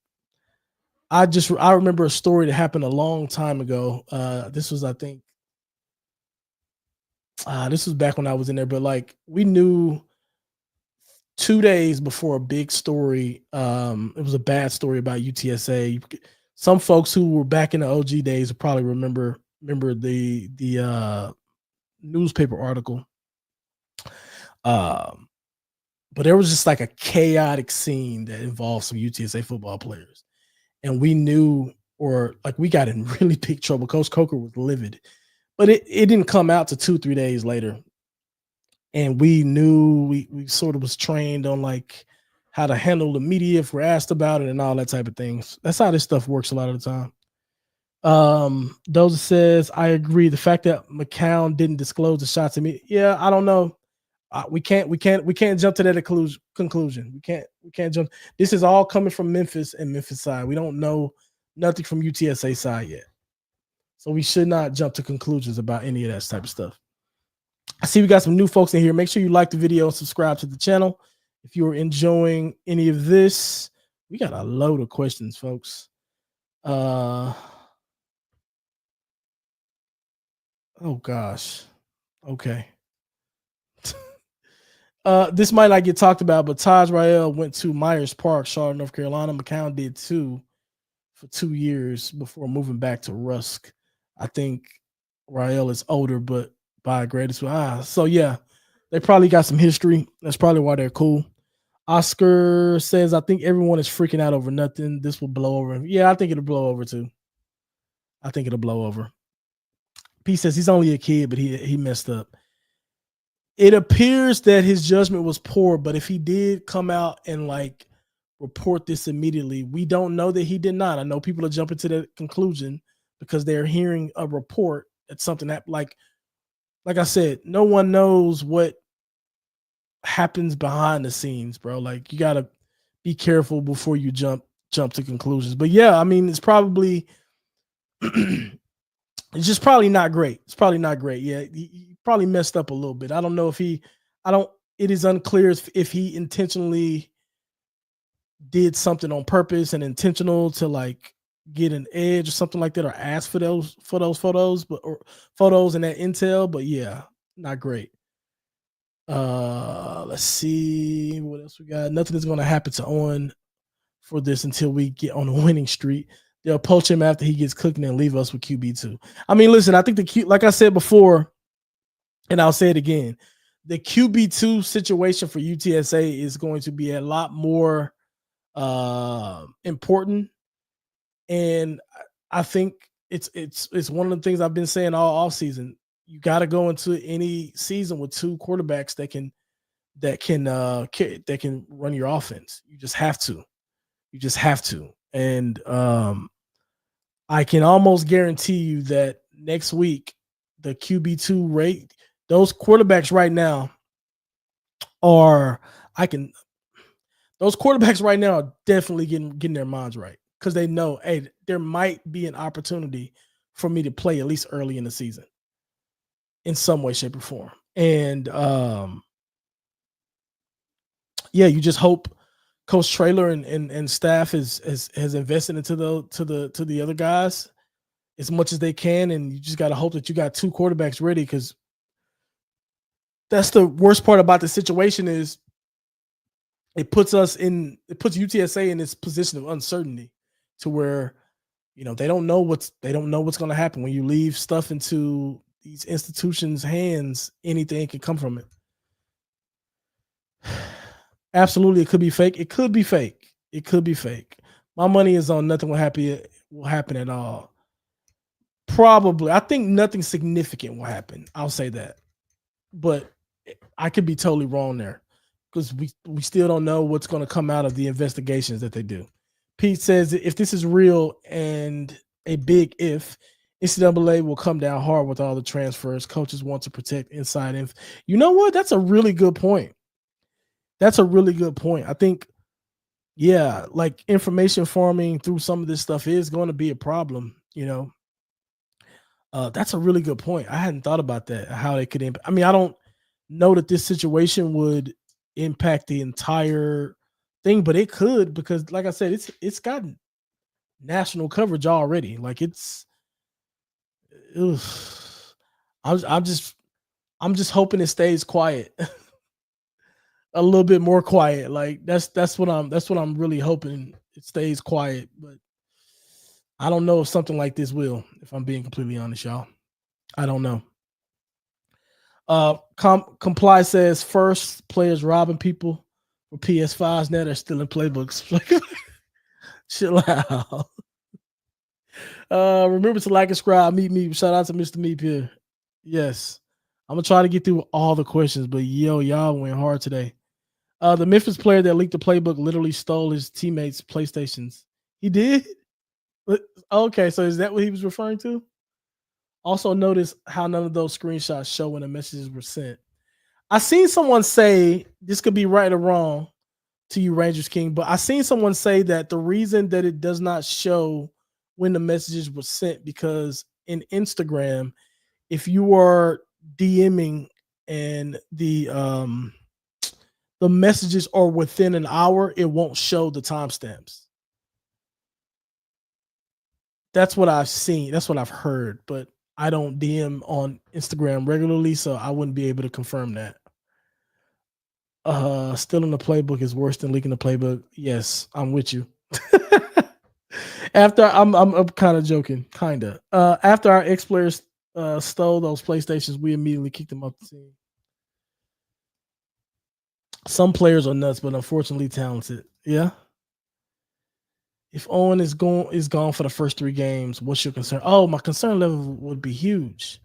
I remember a story that happened a long time ago. This was back when I was in there, but, like, we knew 2 days before a big story. It was a bad story about UTSA. Some folks who were back in the OG days will probably remember the newspaper article. But there was just like a chaotic scene that involved some UTSA football players. And we knew, or like, we got in really big trouble. Coach Coker was livid. But it didn't come out to 2-3 days later. and we knew we sort of was trained on like how to handle the media if we're asked about it and all that type of things. That's how this stuff works a lot of the time. Doza says, I agree. The fact that McCown didn't disclose the shots to me, yeah, I don't know. We can't jump to that conclusion. We can't jump. This is all coming from Memphis and Memphis side. We don't know nothing from UTSA side yet, so we should not jump to conclusions about any of that type of stuff. I see we got some new folks in here. Make sure you like the video and subscribe to the channel. If you are enjoying any of this, we got a load of questions, folks. Oh gosh. Okay. This might not get talked about, but Tahj Ra-El went to Myers Park, Charlotte, North Carolina. McCown did too for 2 years before moving back to Rusk. I think Ra-El is older, but by greatest. So yeah, they probably got some history. That's probably why they're cool. Oscar says, I think everyone is freaking out over nothing. This will blow over. Yeah, I think it'll blow over too. I think it'll blow over. P says he's only a kid, but he messed up. It appears that his judgment was poor, but if he did come out and like report this immediately, we don't know that he did not. I know people are jumping to that conclusion because they're hearing a report that something that like I said, no one knows what happens behind the scenes, bro. Like you gotta be careful before you jump to conclusions. But yeah, I mean, it's probably it's just probably not great. It's probably not great. Yeah, he probably messed up a little bit. I don't know if it is unclear if he intentionally did something on purpose and intentional to like get an edge or something like that, or ask for those photos, or photos and that intel. But yeah, not great. Let's see what else we got. Nothing is going to happen to Owen for this until we get on a winning streak. They'll poach him after he gets cooking and leave us with QB2. I mean, listen, I think like I said before, and I'll say it again, the QB2 situation for UTSA is going to be a lot more important. And I think it's one of the things I've been saying all offseason. You got to go into any season with two quarterbacks that can run your offense. You just have to. And I can almost guarantee you that next week, the QB2 rate, those quarterbacks right now are definitely getting their minds right, because they know, hey, there might be an opportunity for me to play at least early in the season in some way, shape, or form. And yeah, you just hope Coach Traylor and staff has invested into the other guys as much as they can, and you just got to hope that you got two quarterbacks ready, because that's the worst part about the situation is it puts UTSA in this position of uncertainty, to where they don't know what's going to happen when you leave stuff into these institutions' hands. Anything can come from it. Absolutely, it could be fake. It could be fake. My money is on nothing will happen at all. Probably, I think nothing significant will happen. I'll say that, but I could be totally wrong there, because we still don't know what's going to come out of the investigations that they do. Pete says if this is real, and a big if, NCAA will come down hard with all the transfers. Coaches want to protect inside info. You know what? That's a really good point. I think, yeah, like information farming through some of this stuff is going to be a problem. That's a really good point. I hadn't thought about that, how they could impact. I mean, I don't know that this situation would impact the entire thing, but it could, because like I said, it's gotten national coverage already. Like I'm just hoping it stays quiet. A little bit more quiet. Like that's what I'm really hoping, it stays quiet. But I don't know if something like this will, if I'm being completely honest, y'all. I don't know. Comply says first players robbing people for PS5s, now they're stealing playbooks. Chill out. Remember to like and subscribe. Meet me. Shout out to Mr. Meep here. Yes, I'm gonna try to get through all the questions, but y'all went hard today. The Memphis player that leaked the playbook literally stole his teammates' PlayStations. He did? Okay, so is that what he was referring to? Also, notice how none of those screenshots show when the messages were sent. I seen someone say, this could be right or wrong to you, Rangers King, but I seen someone say that the reason that it does not show when the messages were sent, because in Instagram, if you are DMing and the messages are within an hour, it won't show the timestamps. That's what I've seen. That's what I've heard, but I don't DM on Instagram regularly, so I wouldn't be able to confirm that. Stealing the playbook is worse than leaking the playbook. Yes, I'm with you. After I'm kind of joking, kinda. After our ex-players stole those PlayStations, we immediately kicked them off the team. Some players are nuts, but unfortunately talented. Yeah. If Owen is gone for the first 3 games, what's your concern? Oh, my concern level would be huge.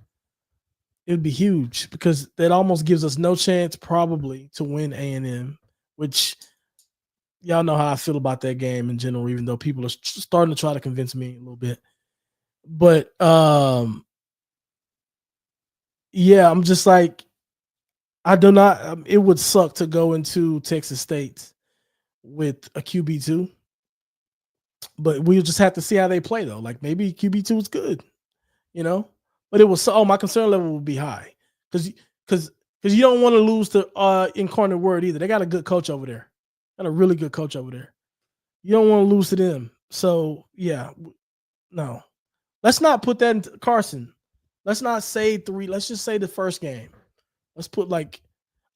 It would be huge because that almost gives us no chance probably to win A&M, which y'all know how I feel about that game in general, even though people are starting to try to convince me a little bit. But yeah, I'm just like, I do not. It would suck to go into Texas State with a QB2, but we'll just have to see how they play though. Like maybe QB2 is good, you know. But it was so. Oh, my concern level would be high because you don't want to lose to Incarnate Word either. They got a good coach over there. Got a really good coach over there. You don't want to lose to them. So yeah, no. Let's not put that into Carson. Let's not say 3. Let's just say the first game. Let's put like,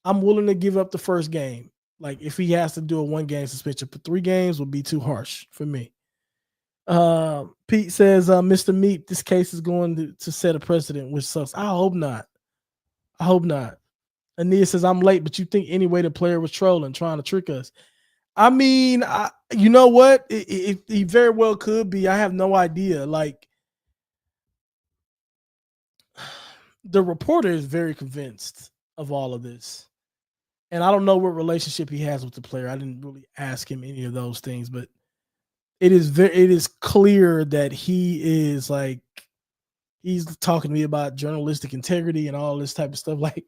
I'm willing to give up the first game. Like if he has to do a 1-game suspension, but 3 games would be too harsh for me. Pete says, Mr. Meat, this case is going to set a precedent, which sucks. I hope not. I hope not. Ania says, I'm late, but you think anyway the player was trolling, trying to trick us. I mean, you know what? He very well could be. I have no idea. Like, the reporter is very convinced of all of this. And I don't know what relationship he has with the player. I didn't really ask him any of those things, but it is clear that he is like, he's talking to me about journalistic integrity and all this type of stuff. Like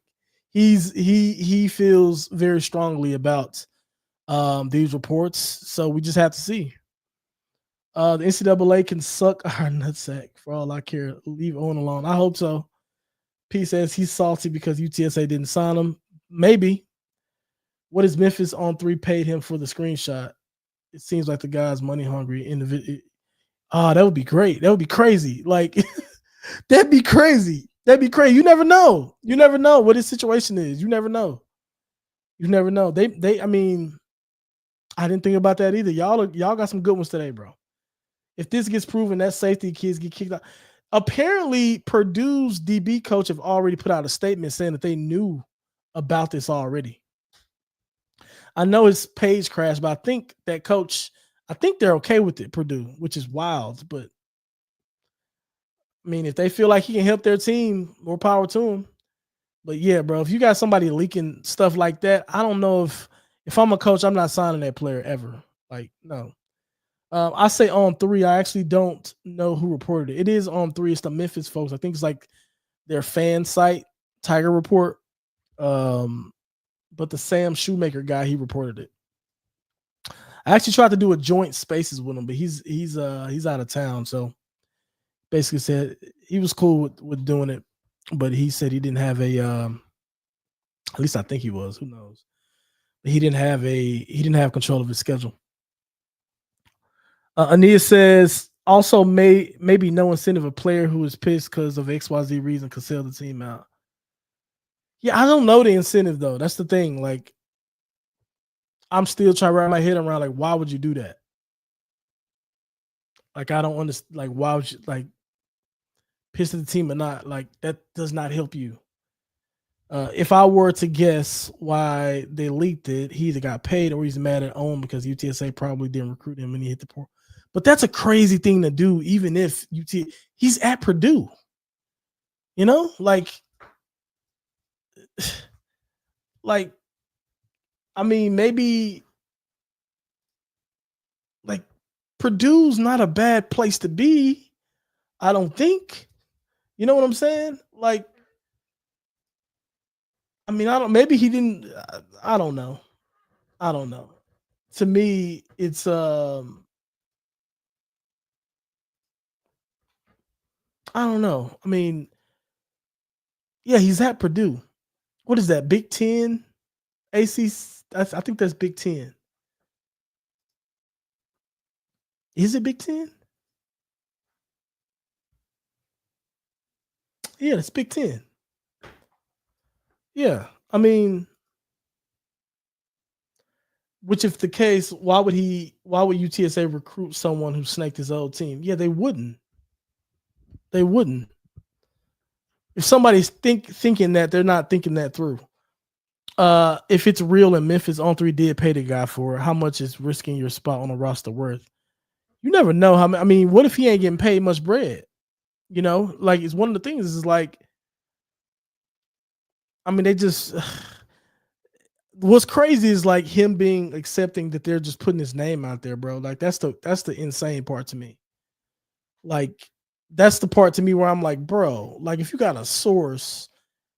he feels very strongly about these reports. So we just have to see. The NCAA can suck our nutsack for all I care. Leave Owen alone. I hope so. P says he's salty because UTSA didn't sign him. Maybe. What is Memphis on 3 paid him for the screenshot? It seems like the guy's money hungry individual. Oh, that would be great. That would be crazy. Like that'd be crazy. That'd be crazy. You never know. You never know what his situation is. You never know. You never know. I mean, I didn't think about that either. Y'all got some good ones today, bro. If this gets proven, that safety kids get kicked out. Apparently, Purdue's DB coach have already put out a statement saying that they knew about this already. I know his page crashed, but I think that coach, I think they're okay with it, Purdue, which is wild. But I mean, if they feel like he can help their team, more power to him. But yeah, bro, if you got somebody leaking stuff like that, I don't know if I'm a coach, I'm not signing that player ever. Like, no. I say on 3. I actually don't know who reported it. It is on 3. It's the Memphis folks. I think it's like their fan site, Tiger Report. But the Sam Shoemaker guy, he reported it. I actually tried to do a joint spaces with him, but he's out of town. So basically said he was cool with doing it, but he said he didn't have a at least I think he was, who knows. But he didn't have control of his schedule. Ania says also maybe no incentive a player who is pissed because of XYZ reason could sell the team out. Yeah, I don't know the incentive though. That's the thing. Like, I'm still trying to wrap my head around like, why would you do that? Like, I don't understand. Like, why would you like piss at the team or not? Like, that does not help you. If I were to guess why they leaked it, he either got paid or he's mad at Owen because UTSA probably didn't recruit him and he hit the portal. But that's a crazy thing to do, even if he's at Purdue. You know, like like, I mean, maybe like Purdue's not a bad place to be. I don't think. You know what I'm saying? Like, I mean, I don't. Maybe he didn't. I don't know. I don't know. To me, it's I don't know. I mean, yeah, he's at Purdue. What is that? Big Ten, ACC. I think that's Big Ten. Is it Big Ten? Yeah, it's Big Ten. Yeah, I mean, which if the case, why would he? Why would UTSA recruit someone who snaked his old team? Yeah, they wouldn't. They wouldn't. If somebody's thinking that, they're not thinking that through. If it's real and Memphis on three did pay the guy for it, how much is risking your spot on the roster worth? You never know how. I mean, what if he ain't getting paid much bread? You know, like it's one of the things is like, I mean, they just. What's crazy is like him being accepting that they're just putting his name out there, bro. Like that's the insane part to me. Like that's the part to me where I'm like, bro, like if you got a source,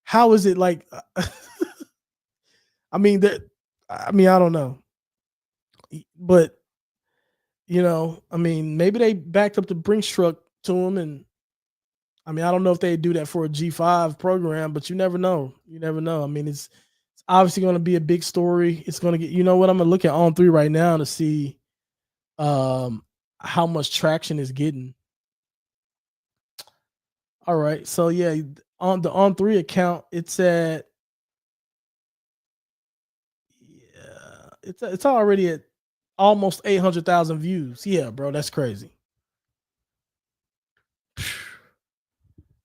how is it like? I mean that. I mean, I don't know, but I mean, maybe they backed up the Brinks truck to him, and I mean, I don't know if they do that for a G5 program, but you never know. You never know. I mean, it's obviously going to be a big story. It's going to get. You know what? I'm gonna look at On Three right now to see um how much traction is getting. All right, so yeah, on the On Three account, it's at yeah, it's already at almost 800,000 views. Yeah, bro, that's crazy.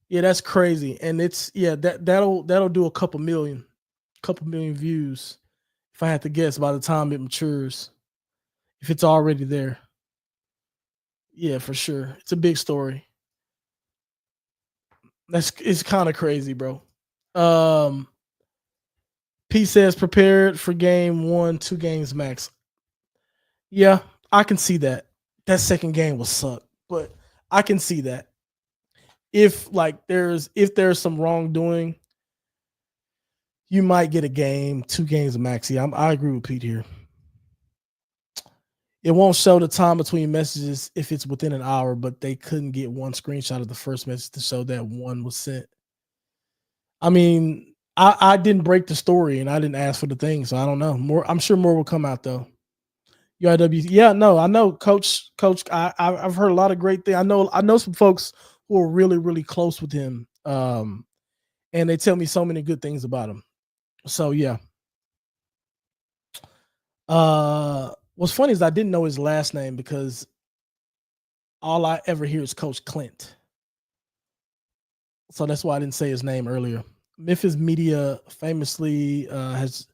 Yeah, that's crazy, and it's yeah that'll do a couple million views if I had to guess by the time it matures. If it's already there, yeah, for sure, it's a big story. That's it's kind of crazy, bro. Um, P says prepared for game one, 2 games max. Yeah, I can see that. That second game will suck, but I can see that. If there's some wrongdoing, you might get a game, 2 games max. Yeah, I agree with Pete here. It won't show the time between messages if it's within an hour, but they couldn't get one screenshot of the first message to show that one was sent. I mean, I didn't break the story and I didn't ask for the thing, so I don't know. I'm sure more will come out though. UIW, yeah, no, I know, Coach. I've heard a lot of great things. I know some folks who are really really close with him, and they tell me so many good things about him. So yeah. What's funny is I didn't know his last name because all I ever hear is Coach Clint. So that's why I didn't say his name earlier. Memphis media famously has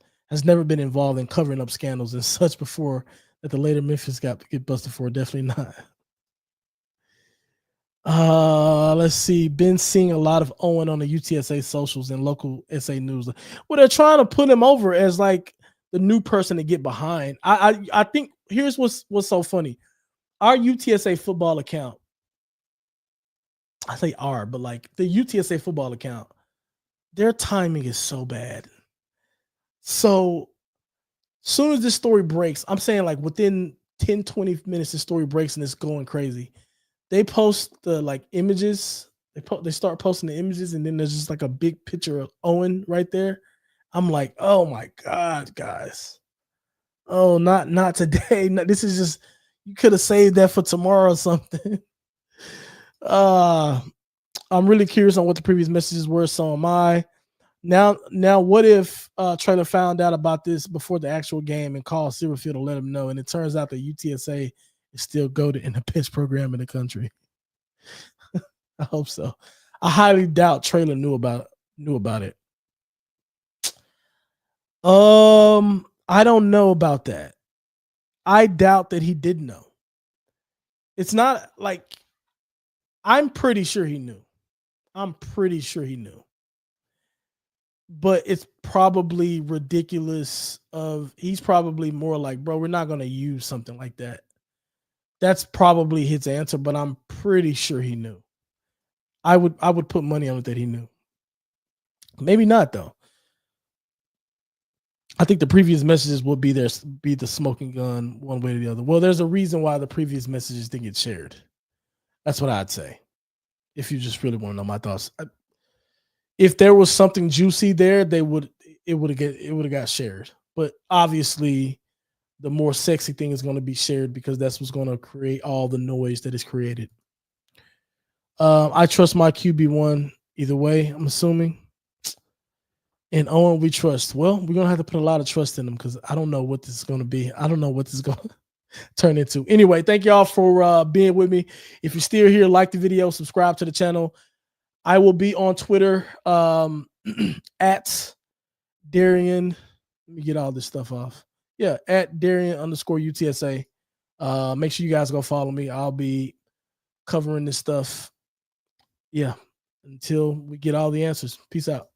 never been involved in covering up scandals and such before that the later Memphis get busted for. Definitely not. Let's see. Been seeing a lot of Owen on the UTSA socials and local SA news. Well, they're trying to put him over as like the new person to get behind. I think here's what's so funny. Our UTSA football account, I say our, but like the UTSA football account, their timing is so bad. So soon as this story breaks, I'm saying like within 10, 20 minutes, the story breaks and it's going crazy. They post the like images. They start posting the images, and then there's just like a big picture of Owen right there. I'm like, oh my god, guys! Oh, not today. No, this is just you could have saved that for tomorrow or something. uh, I'm really curious on what the previous messages were. So am I. Now, what if Traylor found out about this before the actual game and called Silverfield to let him know, and it turns out that UTSA is still goated in the best program in the country? I hope so. I highly doubt Traylor knew about it. I don't know about that. I doubt that he did know. It's not like I'm pretty sure he knew. I'm pretty sure he knew. but it's probably ridiculous. He's probably more like, bro, we're not going to use something like that. That's probably his answer, but I'm pretty sure he knew. I would put money on it that he knew. Maybe not though. I think the previous messages will be the smoking gun one way or the other. Well, there's a reason why the previous messages didn't get shared. That's what I'd say. If you just really want to know my thoughts, if there was something juicy there, it would have got shared. But obviously, the more sexy thing is going to be shared because that's what's going to create all the noise that is created. I trust my QB1 either way, I'm assuming. And Owen, we trust. Well, we're going to have to put a lot of trust in them because I don't know what this is going to be. I don't know what this is going to turn into. Anyway, thank y'all for being with me. If you're still here, like the video, subscribe to the channel. I will be on Twitter at Darian. Let me get all this stuff off. Yeah, at Darian_UTSA. Make sure you guys go follow me. I'll be covering this stuff. Yeah, until we get all the answers. Peace out.